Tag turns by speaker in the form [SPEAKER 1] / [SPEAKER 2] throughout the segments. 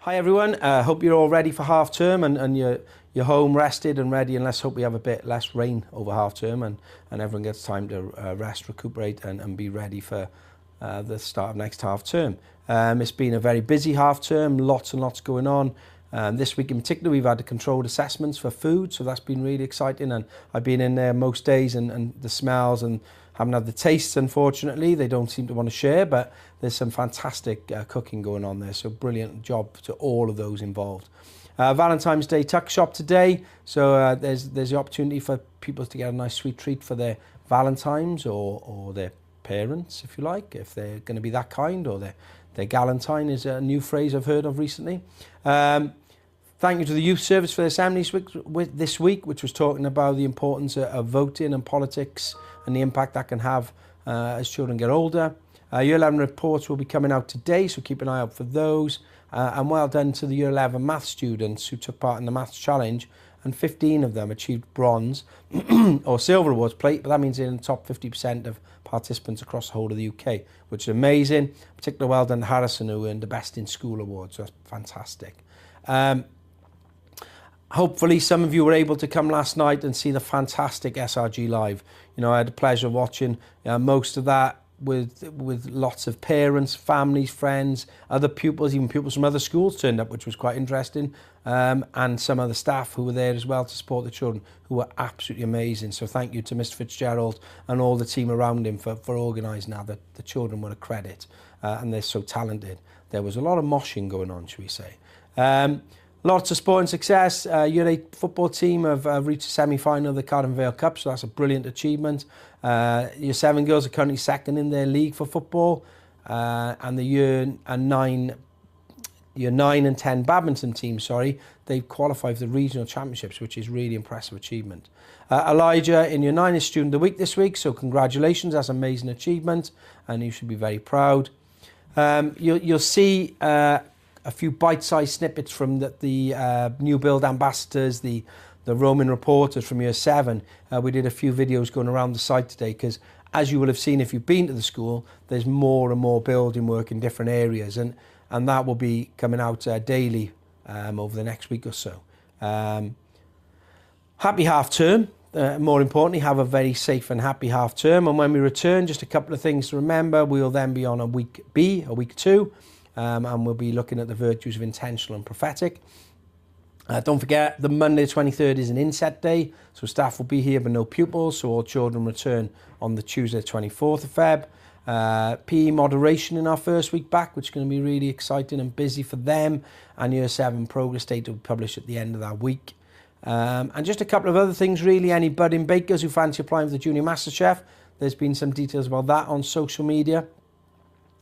[SPEAKER 1] Hi everyone, hope you're all ready for half term and you're home rested and ready, and let's hope we have a bit less rain over half term and everyone gets time to rest, recuperate and be ready for the start of next half term. It's been a very busy half term, lots and lots going on. This week in particular we've had the controlled assessments for food, so that's been really exciting, and I've been in there most days and the smells, and haven't had the tastes unfortunately. They don't seem to want to share, but there's some fantastic cooking going on there, so brilliant job to all of those involved. Valentine's Day tuck shop today, so there's the opportunity for people to get a nice sweet treat for their Valentines or their parents, if you like, if they're going to be that kind, or their galantine is a new phrase I've heard of recently. Thank you to the Youth Service for the Assembly this week, which was talking about the importance of voting and politics and the impact that can have as children get older. Year 11 reports will be coming out today, so keep an eye out for those. And well done to the Year 11 maths students who took part in the maths challenge, and 15 of them achieved bronze or silver awards plate, but that means they're in the top 50% of participants across the whole of the UK, which is amazing. Particularly well done to Harrison, who earned the Best in School award, so that's fantastic. Hopefully some of you were able to come last night and see the fantastic SRG live. You know, I had the pleasure of watching most of that with lots of parents, families, friends, other pupils, even pupils from other schools turned up, which was quite interesting, and some other staff who were there as well to support the children, who were absolutely amazing. So thank you to Mr Fitzgerald and all the team around him for organising that. The children were a credit, and they're so talented. There was a lot of moshing going on, shall we say. Lots of sporting success. Year 8 football team have reached the semi-final of the Cardiff Vale Cup, so that's a brilliant achievement. Year 7 girls are currently second in their league for football, and the Year 9 and 10 badminton team, they've qualified for the regional championships, which is really impressive achievement. Elijah in Year 9 is Student of the Week this week, so congratulations, that's an amazing achievement, and you should be very proud. You'll see a few bite-sized snippets from the new build ambassadors, the Roman reporters from Year 7. We did a few videos going around the site today because, as you will have seen if you've been to the school, there's more and more building work in different areas, and that will be coming out daily over the next week or so. Happy half term. More importantly, have a very safe and happy half term, and when we return, just a couple of things to remember. We'll then be on a week B, a week 2. And we'll be looking at the virtues of intentional and prophetic. Don't forget, the Monday the 23rd is an inset day, so staff will be here but no pupils, so all children return on the Tuesday the 24th of Feb. PE moderation in our first week back, which is going to be really exciting and busy for them, and Year 7 progress data will be published at the end of that week. And just a couple of other things really. Any budding bakers who fancy applying for the Junior MasterChef, there's been some details about that on social media.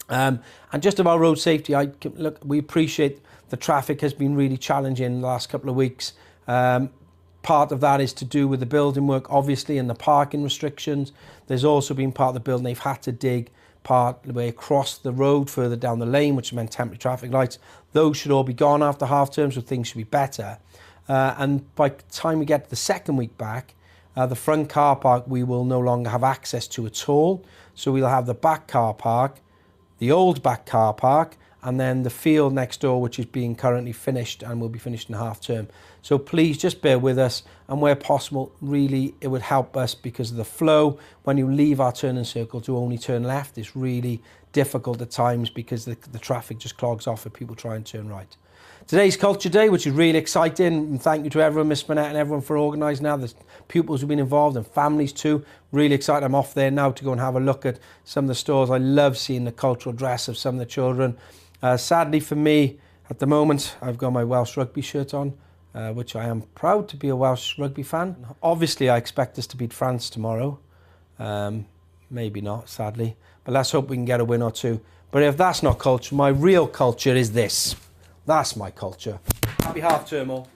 [SPEAKER 1] And just about road safety, look, we appreciate the traffic has been really challenging in the last couple of weeks. Part of that is to do with the building work, obviously, and the parking restrictions. There's also been part of the building they've had to dig part of the way across the road further down the lane, which meant temporary traffic lights. Those should all be gone after half term, so things should be better. And by the time we get to the second week back, the front car park we will no longer have access to at all. So we'll have the back car park, the old back car park, and then the field next door, which is being currently finished and will be finished in half term. So please just bear with us, and where possible, really it would help us because of the flow. When you leave our turning circle to only turn left, it's really difficult at times because the traffic just clogs off if people try and turn right. Today's Culture Day, which is really exciting, and thank you to everyone, Miss Burnett and everyone for organising now. The pupils who've been involved and families too. Really excited. I'm off there now to go and have a look at some of the stores. I love seeing the cultural dress of some of the children. Sadly for me, at the moment, I've got my Welsh rugby shirt on, which I am proud to be a Welsh rugby fan. Obviously, I expect us to beat France tomorrow. Maybe not, sadly, but let's hope we can get a win or two. But if that's not culture, my real culture is this. That's my culture. Happy half term all.